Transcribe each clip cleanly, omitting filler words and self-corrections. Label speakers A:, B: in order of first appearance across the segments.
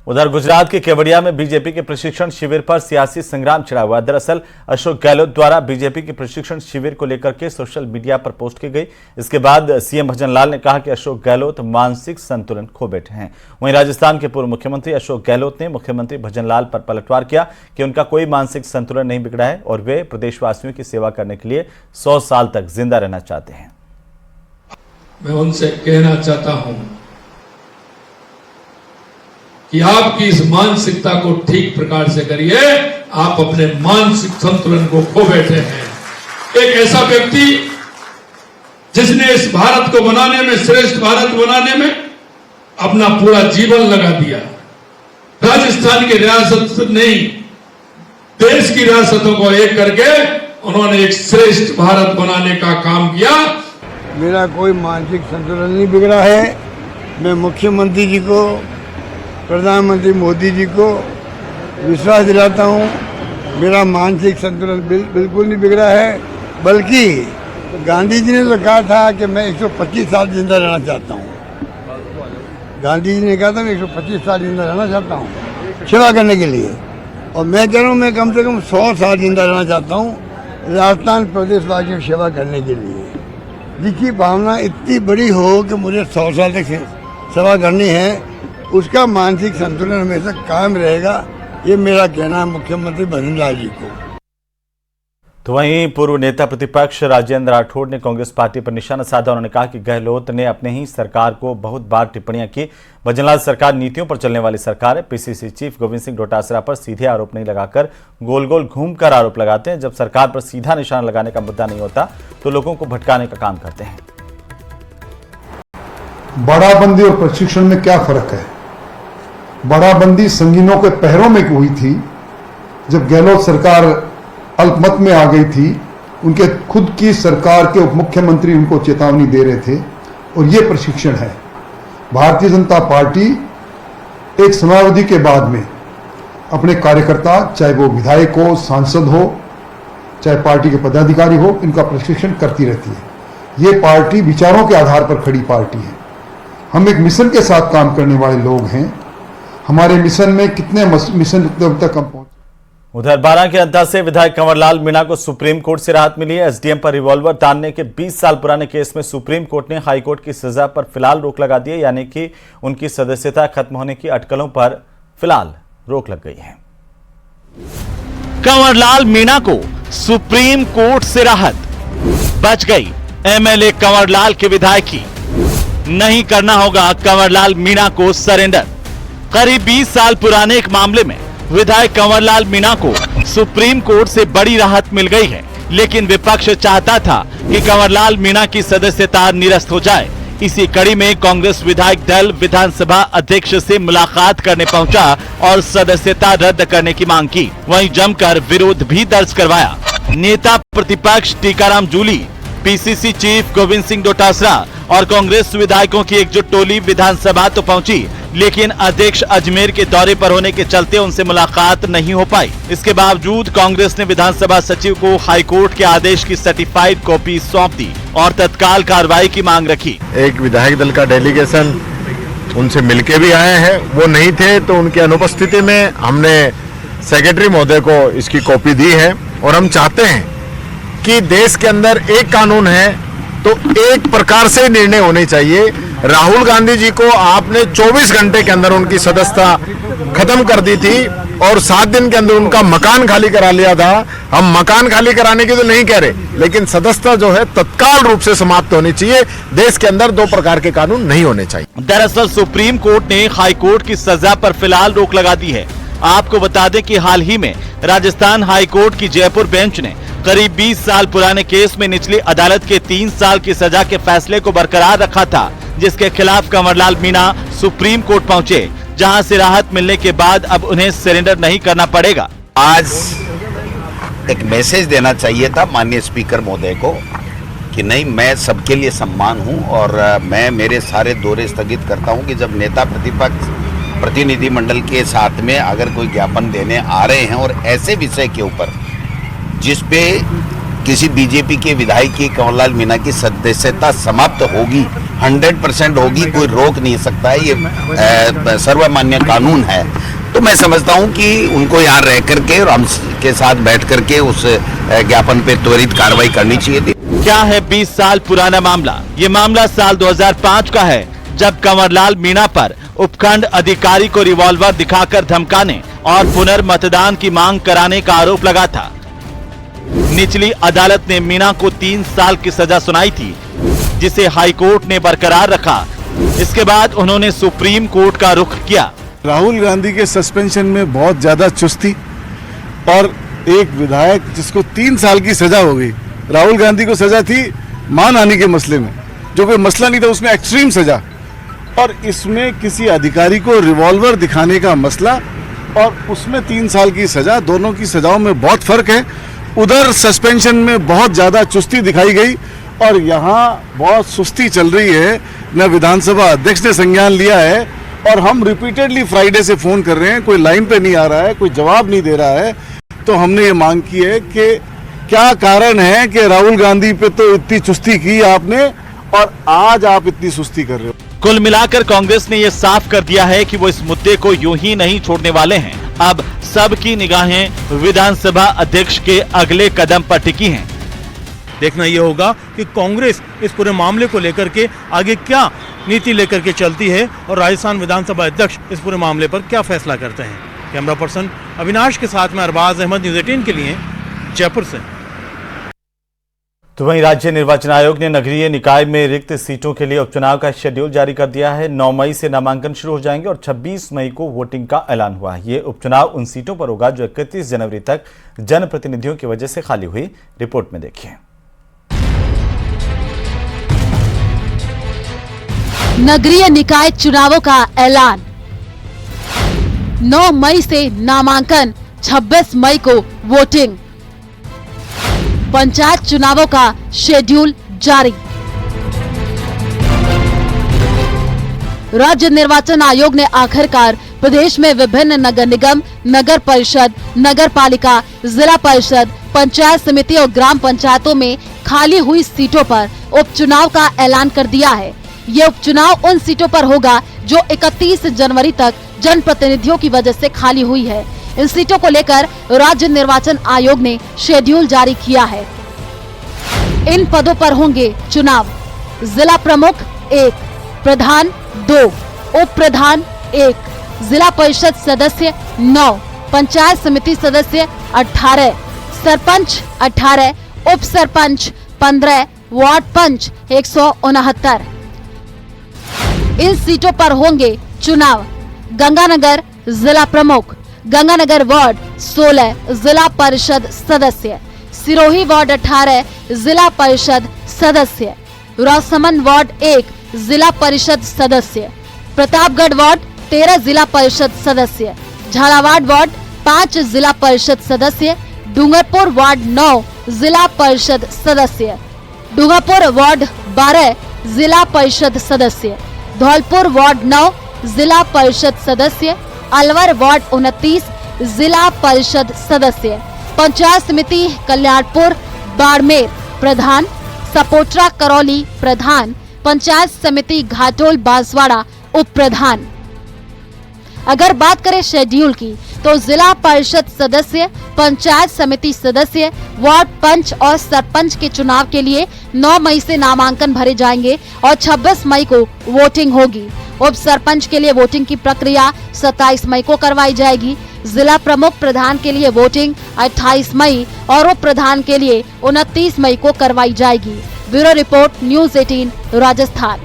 A: उधर गुजरात के केवड़िया में बीजेपी के प्रशिक्षण शिविर पर सियासी संग्राम छिड़ा हुआ। दरअसल अशोक गहलोत द्वारा बीजेपी के प्रशिक्षण शिविर को लेकर के सोशल मीडिया पर पोस्ट की गई। इसके बाद सीएम भजनलाल ने कहा कि अशोक गहलोत मानसिक संतुलन खो बैठे हैं। वहीं राजस्थान के पूर्व मुख्यमंत्री अशोक गहलोत ने मुख्यमंत्री भजनलाल पर पलटवार किया कि उनका कोई मानसिक संतुलन नहीं बिगड़ा है और वे प्रदेशवासियों की सेवा करने के लिए 100 साल तक जिंदा रहना चाहते हैं।
B: मैं उनसे कहना चाहता हूं कि आपकी इस मानसिकता को ठीक प्रकार से करिए। आप अपने मानसिक संतुलन को खो बैठे हैं। एक ऐसा व्यक्ति जिसने इस भारत को बनाने में, श्रेष्ठ भारत बनाने में अपना पूरा जीवन लगा दिया। राजस्थान की रियासत नहीं, देश की रियासतों को एक करके उन्होंने एक श्रेष्ठ भारत बनाने का काम किया।
C: मेरा कोई मानसिक संतुलन नहीं बिगड़ा है। मैं मुख्यमंत्री जी को, प्रधानमंत्री मोदी जी को विश्वास दिलाता हूँ, मेरा मानसिक संतुलन बिल्कुल नहीं बिगड़ा है। बल्कि गांधी जी ने तो कहा था कि मैं 125 साल जिंदा रहना चाहता हूँ। गांधी जी ने कहा था मैं 125 साल जिंदा रहना चाहता हूँ सेवा करने के लिए, और मैं कह रहा हूँ मैं कम से कम 100 साल जिंदा रहना चाहता हूँ राजस्थान प्रदेशवासियों की सेवा करने के लिए। जिसकी भावना इतनी बड़ी हो कि मुझे 100 साल तक सेवा करनी है, उसका मानसिक संतुलन हमेशा कायम रहेगा। ये मेरा कहना है मुख्यमंत्री भजनलाल जी को।
A: तो वहीं पूर्व नेता प्रतिपक्ष राजेंद्र राठौड़ ने कांग्रेस पार्टी पर निशाना साधा। उन्होंने कहा कि गहलोत ने अपने ही सरकार को बहुत बार टिप्पणियां की। भजनलाल सरकार नीतियों पर चलने वाली सरकार है। पीसीसी चीफ गोविंद सिंह डोटासरा पर सीधे आरोप नहीं लगाकर गोल गोल घूमकर आरोप लगाते हैं। जब सरकार पर सीधा निशाना लगाने का मुद्दा नहीं होता तो लोगों को भटकाने का काम करते हैं।
D: बड़ाबंदी और प्रशिक्षण में क्या फर्क है? बड़ाबंदी संगीनों के पैरों में हुई थी जब गहलोत सरकार अल्पमत में आ गई थी। उनके खुद की सरकार के उप मुख्यमंत्री उनको चेतावनी दे रहे थे, और ये प्रशिक्षण है। भारतीय जनता पार्टी एक समयावधि के बाद में अपने कार्यकर्ता, चाहे वो विधायक हो, सांसद हो, चाहे पार्टी के पदाधिकारी हो, इनका प्रशिक्षण करती रहती है। ये पार्टी विचारों के आधार पर खड़ी पार्टी है। हम एक मिशन के साथ काम करने वाले लोग हैं। हमारे मिशन में कितने मिशन तक हम पहुंचे।
A: उधर बारां के अंता से विधायक कंवरलाल मीणा को सुप्रीम कोर्ट से राहत मिली है। एसडीएम पर रिवॉल्वर तानने के 20 साल पुराने केस में सुप्रीम कोर्ट ने हाई कोर्ट की सजा पर फिलहाल रोक लगा दी है, यानी कि उनकी सदस्यता खत्म होने की अटकलों पर फिलहाल रोक लग गई है।
E: कंवरलाल मीणा को सुप्रीम कोर्ट से राहत, बच गई एमएलए कंवरलाल की विधायकी। नहीं करना होगा कंवरलाल मीणा को सरेंडर। करीब 20 साल पुराने एक मामले में विधायक कंवरलाल मीणा को सुप्रीम कोर्ट से बड़ी राहत मिल गई है, लेकिन विपक्ष चाहता था कि कंवरलाल मीणा की सदस्यता निरस्त हो जाए। इसी कड़ी में कांग्रेस विधायक दल विधानसभा अध्यक्ष से मुलाकात करने पहुंचा और सदस्यता रद्द करने की मांग की। वहीं जमकर विरोध भी दर्ज करवाया। नेता प्रतिपक्ष टीकाराम जूली, पीसीसी चीफ गोविंद सिंह डोटासरा और कांग्रेस विधायकों की एकजुट टोली विधानसभा तो पहुंची, लेकिन अध्यक्ष अजमेर के दौरे पर होने के चलते उनसे मुलाकात नहीं हो पाई। इसके बावजूद कांग्रेस ने विधानसभा सचिव को हाईकोर्ट के आदेश की सर्टिफाइड कॉपी सौंप दी और तत्काल कार्रवाई की मांग रखी।
F: एक विधायक दल का डेलीगेशन उनसे मिलके भी आए हैं, वो नहीं थे तो उनकी अनुपस्थिति में हमने सेक्रेटरी महोदय को इसकी कॉपी दी है। और हम चाहते हैं कि देश के अंदर एक कानून है तो एक प्रकार से निर्णय होने चाहिए। राहुल गांधी जी को आपने 24 घंटे के अंदर उनकी सदस्यता खत्म कर दी थी और 7 दिन के अंदर उनका मकान खाली करा लिया था। हम मकान खाली कराने की तो नहीं कह रहे, लेकिन सदस्यता जो है तत्काल रूप से समाप्त होनी चाहिए। देश के अंदर 2 प्रकार के कानून नहीं होने चाहिए।
E: दरअसल सुप्रीम कोर्ट ने हाई कोर्ट की सजा पर फिलहाल रोक लगा दी है। आपको बता दें कि हाल ही में राजस्थान हाई कोर्ट की जयपुर बेंच ने करीब 20 साल पुराने केस में निचली अदालत के 3 साल की सजा के फैसले को बरकरार रखा था, जिसके खिलाफ कंवरलाल मीणा सुप्रीम कोर्ट पहुंचे, जहां से राहत मिलने के बाद अब उन्हें सरेंडर नहीं करना पड़ेगा।
G: आज एक मैसेज देना चाहिए था माननीय स्पीकर महोदय को कि नहीं, मैं सबके लिए सम्मान हूं और मैं मेरे सारे दौरे स्थगित करता हूं कि जब नेता प्रतिपक्ष प्रतिनिधिमंडल के साथ में अगर कोई ज्ञापन देने आ रहे हैं और ऐसे विषय के ऊपर जिसपे किसी बीजेपी के विधायक की कंवरलाल मीणा की सदस्यता समाप्त होगी 100% होगी, कोई रोक नहीं सकता है, ये सर्वमान्य कानून है। तो मैं समझता हूं कि उनको यहाँ रह करके और हमके साथ बैठ करके उस ज्ञापन पे त्वरित कार्रवाई करनी चाहिए थी।
E: क्या है 20 साल पुराना मामला? ये मामला साल 2005 का है, जब कंवरलाल मीणा पर उपखंड अधिकारी को रिवॉल्वर दिखाकर धमकाने और पुनर्मतदान की मांग कराने का आरोप लगा था। निचली अदालत ने मीणा को 3 साल की सजा सुनाई थी, जिसे हाईकोर्ट ने बरकरार रखा। इसके बाद उन्होंने सुप्रीम कोर्ट का रुख किया।
H: राहुल गांधी के सस्पेंशन में बहुत ज्यादा चुस्ती और एक विधायक जिसको 3 साल की सजा हो गई। राहुल गांधी को सजा थी मानहानि के मसले में, जो कोई मसला नहीं था, उसमें एक्सट्रीम सजा, और इसमें किसी अधिकारी को रिवॉल्वर दिखाने का मसला और उसमें 3 साल की सजा। दोनों की सजाओं में बहुत फर्क है। उधर सस्पेंशन में बहुत ज्यादा चुस्ती दिखाई गई और यहाँ बहुत सुस्ती चल रही है। न विधानसभा अध्यक्ष ने संज्ञान लिया है और हम रिपीटेडली फ्राइडे से फोन कर रहे हैं, कोई लाइन पे नहीं आ रहा है, कोई जवाब नहीं दे रहा है। तो हमने ये मांग की है कि क्या कारण है कि राहुल गांधी पे तो इतनी चुस्ती की आपने और आज आप इतनी सुस्ती कर रहे हो।
E: कुल मिलाकर कांग्रेस ने यह साफ कर दिया है कि वो इस मुद्दे को यूं ही नहीं छोड़ने वाले हैं। अब सबकी निगाहें विधानसभा अध्यक्ष के अगले कदम पर टिकी हैं।
I: देखना यह होगा कि कांग्रेस इस पूरे मामले को लेकर के आगे क्या नीति लेकर के चलती है और राजस्थान विधानसभा अध्यक्ष इस पूरे मामले पर क्या फैसला करते हैं। कैमरा पर्सन अविनाश के साथ में अरबाज अहमद, न्यूज़ 18 के लिए जयपुर से।
A: तो वहीं राज्य निर्वाचन आयोग ने नगरीय निकाय में रिक्त सीटों के लिए उपचुनाव का शेड्यूल जारी कर दिया है। 9 मई से नामांकन शुरू हो जाएंगे और 26 मई को वोटिंग का ऐलान हुआ है। ये उपचुनाव उन सीटों पर होगा जो 31 जनवरी तक जनप्रतिनिधियों की वजह से खाली हुई। रिपोर्ट में देखिए।
J: नगरीय निकाय चुनावों का ऐलान। 9 मई से नामांकन, 26 मई को वोटिंग। पंचायत चुनावों का शेड्यूल जारी। राज्य निर्वाचन आयोग ने आखिरकार प्रदेश में विभिन्न नगर निगम, नगर परिषद, नगर पालिका, जिला परिषद, पंचायत समिति और ग्राम पंचायतों में खाली हुई सीटों पर उपचुनाव का ऐलान कर दिया है। ये उपचुनाव उन सीटों पर होगा जो 31 जनवरी तक जनप्रतिनिधियों की वजह से खाली हुई है। इन सीटों को लेकर राज्य निर्वाचन आयोग ने शेड्यूल जारी किया है। इन पदों पर होंगे चुनाव। जिला प्रमुख 1, प्रधान 2, उप प्रधान 1, जिला परिषद सदस्य 9, पंचायत समिति सदस्य 18, सरपंच 18, उप सरपंच 15, वार्ड पंच 169। इन सीटों पर होंगे चुनाव। गंगानगर जिला प्रमुख, गंगानगर वार्ड 16, जिला परिषद सदस्य, सिरोही वार्ड 18, जिला परिषद सदस्य, राजसमंद वार्ड 1, जिला परिषद सदस्य, प्रतापगढ़ वार्ड 13, जिला परिषद सदस्य, झालावाड़ वार्ड 5, जिला परिषद सदस्य, डूंगरपुर वार्ड 9, जिला परिषद सदस्य, डूंगरपुर वार्ड 12, जिला परिषद सदस्य, धौलपुर वार्ड 9, जिला परिषद सदस्य, अलवर वार्ड 29, जिला परिषद सदस्य, पंचायत समिति कल्याणपुर बाड़मेर प्रधान, सपोटरा करौली प्रधान, पंचायत समिति घाटोल बांसवाड़ा उप प्रधान। अगर बात करें शेड्यूल की तो जिला परिषद सदस्य, पंचायत समिति सदस्य, वार्ड पंच और सरपंच के चुनाव के लिए 9 मई से नामांकन भरे जाएंगे और 26 मई को वोटिंग होगी। उप सरपंच के लिए वोटिंग की प्रक्रिया 27 मई को करवाई जाएगी। जिला प्रमुख प्रधान के लिए वोटिंग 28 मई और उप प्रधान के लिए 29 मई को करवाई जाएगी। Bureau report, news 18 Rajasthan.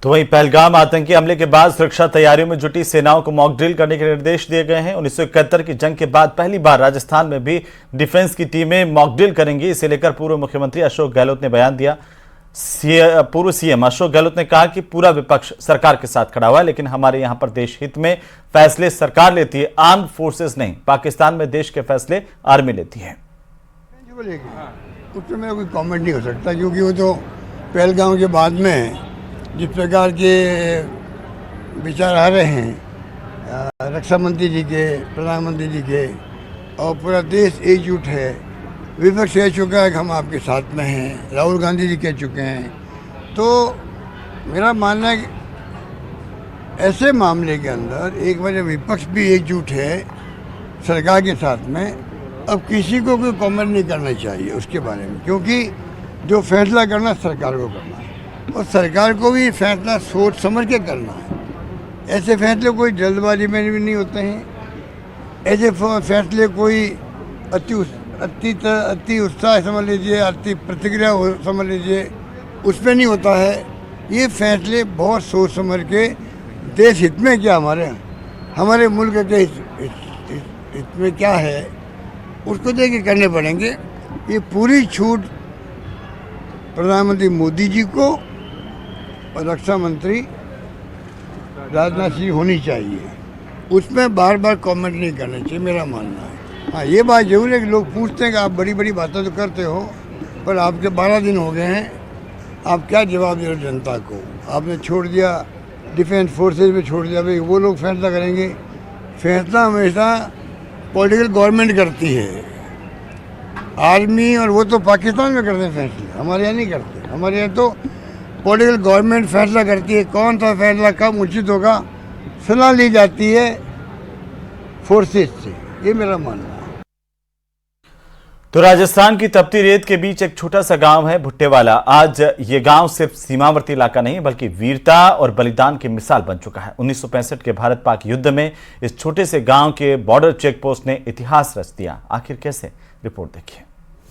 A: तो वहीं पहलगाम आतंकी हमले के बाद सुरक्षा तैयारियों में जुटी सेनाओं को मॉक ड्रिल करने के निर्देश दिए गए हैं। 1971 की जंग के बाद पहली बार राजस्थान में भी डिफेंस की टीमें मॉक ड्रिल करेंगी। इसे लेकर पूर्व मुख्यमंत्री अशोक गहलोत ने बयान दिया। पूर्व सीएम अशोक गहलोत ने कहा कि पूरा विपक्ष सरकार के साथ खड़ा हुआ है, लेकिन हमारे यहां पर देश हित में फैसले सरकार लेती है, आर्म्ड फोर्सेस नहीं। पाकिस्तान में देश के फैसले आर्मी लेती है।
C: उस पर मेरा कोई कॉमेंट नहीं हो सकता, क्योंकि वो तो पहलगाम के बाद में जिस प्रकार के विचार आ रहे हैं रक्षा मंत्री जी के, प्रधानमंत्री जी के, और पूरा देश एकजुट है। विपक्ष कह चुका है कि हम आपके साथ में हैं, राहुल गांधी जी कह चुके हैं। तो मेरा मानना है कि ऐसे मामले के अंदर एक बार विपक्ष भी एकजुट है सरकार के साथ में, अब किसी को कोई कमेंट नहीं करना चाहिए उसके बारे में, क्योंकि जो फैसला करना सरकार को करना है और सरकार को भी फैसला सोच समझ के करना है। ऐसे फैसले कोई जल्दबाजी में भी नहीं होते हैं, ऐसे फैसले कोई अति उत्साह समझ लीजिए, अति प्रतिक्रिया समझ लीजिए, उसमें नहीं होता है। ये फैसले बहुत सोच समझ के देश हित में क्या, हमारे मुल्क के हित में क्या है उसको देख के करने पड़ेंगे। ये पूरी छूट प्रधानमंत्री मोदी जी को और रक्षा मंत्री राजनाथ सिंह होनी चाहिए, उसमें बार बार कमेंट नहीं करना चाहिए, मेरा मानना है। हाँ, ये बात जरूर है कि लोग पूछते हैं कि आप बड़ी बड़ी बातें तो करते हो, पर आपके 12 दिन हो गए हैं, आप क्या जवाब दे रहे हो जनता को? आपने छोड़ दिया, डिफेंस फोर्सेज में छोड़ दिया, भाई वो लोग फैसला करेंगे। फैसला हमेशा पॉलिटिकल गवर्नमेंट करती है, आर्मी, और वो तो पाकिस्तान में करते हैं फैसले, हमारे यहाँ नहीं करते। हमारे यहाँ तो पॉलिटिकल गवर्नमेंट फैसला करती है, कौन सा फैसला कब उचित होगा, सलाह ली जाती है फोर्सेज से, ये मेरा मानना है।
A: तो राजस्थान की तपती रेत के बीच एक छोटा सा गांव है भुट्टेवाला। आज ये गांव सिर्फ सीमावर्ती इलाका नहीं बल्कि वीरता और बलिदान की मिसाल बन चुका है। 1965 के भारत पाक युद्ध में इस छोटे से गांव के बॉर्डर चेक पोस्ट ने इतिहास रच दिया। आखिर कैसे, रिपोर्ट देखिए।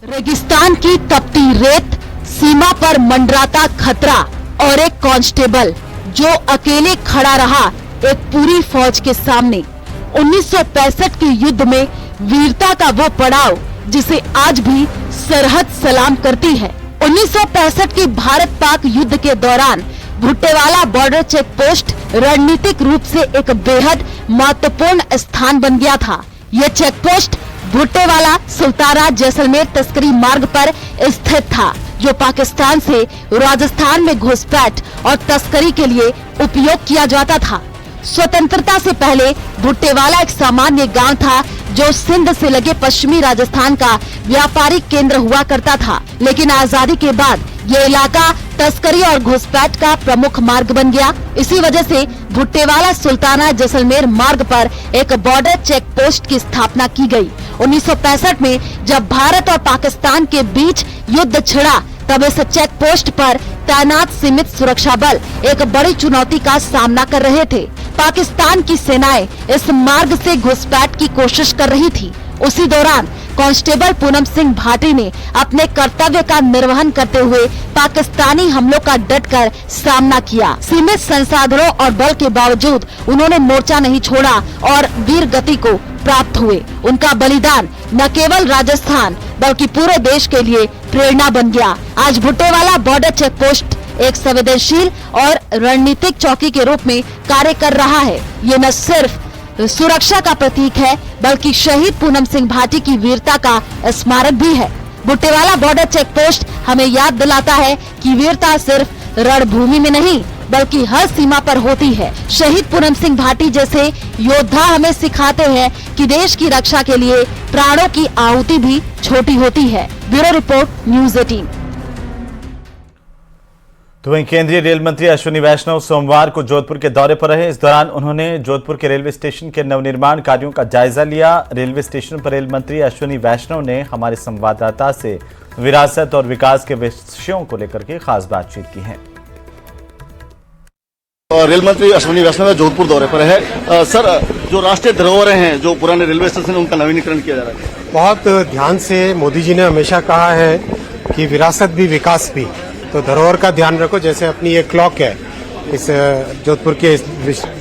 J: रेगिस्तान की तपती रेत, सीमा पर मंडराता खतरा और एक कांस्टेबल जो अकेले खड़ा रहा एक पूरी फौज के सामने। 1965 के युद्ध में वीरता का वो पड़ाव जिसे आज भी सरहद सलाम करती है। 1965 की भारत पाक युद्ध के दौरान भुट्टेवाला बॉर्डर चेक पोस्ट रणनीतिक रूप से एक बेहद महत्वपूर्ण स्थान बन गया था। यह चेक पोस्ट भुट्टेवाला सुल्ताना जैसलमेर तस्करी मार्ग पर स्थित था, जो पाकिस्तान से राजस्थान में घुसपैठ और तस्करी के लिए उपयोग किया जाता था। स्वतंत्रता से पहले भुट्टेवाला एक सामान्य गांव था जो सिंध से लगे पश्चिमी राजस्थान का व्यापारिक केंद्र हुआ करता था, लेकिन आजादी के बाद ये इलाका तस्करी और घुसपैठ का प्रमुख मार्ग बन गया। इसी वजह से भुट्टेवाला सुल्ताना जैसलमेर मार्ग पर एक बॉर्डर चेक पोस्ट की स्थापना की गई। 1965 में जब भारत और पाकिस्तान के बीच युद्ध छिड़ा, तब इस चेक पोस्ट पर तैनात सीमित सुरक्षा बल एक बड़ी चुनौती का सामना कर रहे थे। पाकिस्तान की सेनाएं इस मार्ग से घुसपैठ की कोशिश कर रही थी। उसी दौरान कांस्टेबल पूनम सिंह भाटी ने अपने कर्तव्य का निर्वहन करते हुए पाकिस्तानी हमलों का डटकर सामना किया। सीमित संसाधनों और बल के बावजूद उन्होंने मोर्चा नहीं छोड़ा और वीर गति को प्राप्त हुए। उनका बलिदान न केवल राजस्थान बल्कि पूरे देश के लिए प्रेरणा बन गया। आज भुट्टेवाला बॉर्डर चेक पोस्ट एक संवेदनशील और रणनीतिक चौकी के रूप में कार्य कर रहा है। ये न सिर्फ सुरक्षा का प्रतीक है बल्कि शहीद पूनम सिंह भाटी की वीरता का स्मारक भी है। भुट्टेवाला बॉर्डर चेक पोस्ट हमें याद दिलाता है कि वीरता सिर्फ रणभूमि में नहीं बल्कि हर सीमा पर होती है। शहीद पूनम सिंह भाटी जैसे योद्धा हमें सिखाते हैं कि देश की रक्षा के लिए प्राणों की आहुति भी छोटी होती है। Bureau report, news 18।
A: तो वहीं केंद्रीय रेल मंत्री अश्विनी वैष्णव सोमवार को जोधपुर के दौरे पर रहे। इस दौरान उन्होंने जोधपुर के रेलवे स्टेशन के नवनिर्माण कार्यों का जायजा लिया। रेलवे स्टेशन पर रेल मंत्री अश्विनी वैष्णव ने हमारे संवाददाता से विरासत और विकास के विषयों को लेकर के खास बातचीत की है।
K: रेल मंत्री अश्विनी वैष्णव जोधपुर दौरे पर है। सर, जो राष्ट्रीय धरोहरें हैं, जो पुराने रेलवे स्टेशन है, उनका नवीनीकरण किया जा रहा है।
L: बहुत ध्यान से मोदी जी ने हमेशा कहा है कि विरासत भी विकास भी, तो धरोहर का ध्यान रखो। जैसे अपनी ये क्लॉक है, इस जोधपुर के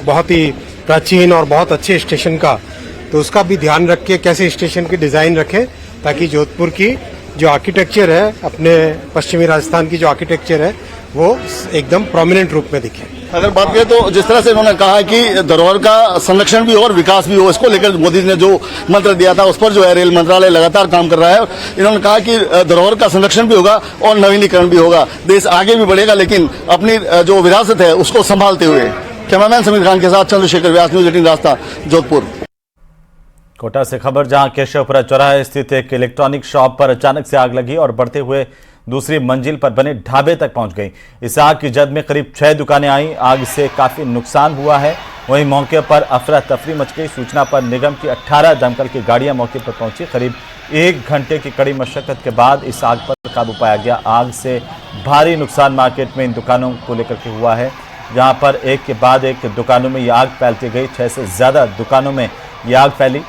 L: बहुत ही प्राचीन और बहुत अच्छे स्टेशन का, तो उसका भी ध्यान रख के कैसे स्टेशन की डिजाइन रखें ताकि जोधपुर की जो आर्किटेक्चर है, अपने पश्चिमी राजस्थान की जो आर्किटेक्चर है, वो एकदम प्रोमिनेंट रूप में दिखे।
K: अगर बात करें तो जिस तरह से इन्होंने कहा है कि धरोहर का संरक्षण भी हो और विकास भी हो, इसको लेकर मोदी जी ने जो मंत्र दिया था उस पर जो है रेल मंत्रालय लगातार काम कर रहा है। इन्होंने कहा कि धरोहर का संरक्षण भी होगा और नवीनीकरण भी होगा, देश आगे भी बढ़ेगा लेकिन अपनी जो विरासत है उसको संभालते हुए। कैमरामैन समीर खान के साथ चंद्रशेखर व्यास, न्यूज 18 राजस्थान, जोधपुर।
A: कोटा से खबर, जहां केशवपुरा चौराहे स्थित एक इलेक्ट्रॉनिक शॉप पर अचानक से आग लगी और बढ़ते हुए दूसरी मंजिल पर बने ढाबे तक पहुंच गई। इस आग की जद में करीब 6 दुकानें आईं। आग से काफी नुकसान हुआ है। वहीं मौके पर अफरा तफरी मच गई। सूचना पर निगम की 18 दमकल की गाड़ियां मौके पर पहुंची। करीब 1 घंटे की कड़ी मशक्कत के बाद इस आग पर काबू पाया गया। आग से भारी नुकसान मार्केट में इन दुकानों को लेकर के हुआ है, जहां पर एक के बाद एक दुकानों में ये आग फैलती गई। 6 से ज्यादा दुकानों में ये आग फैली।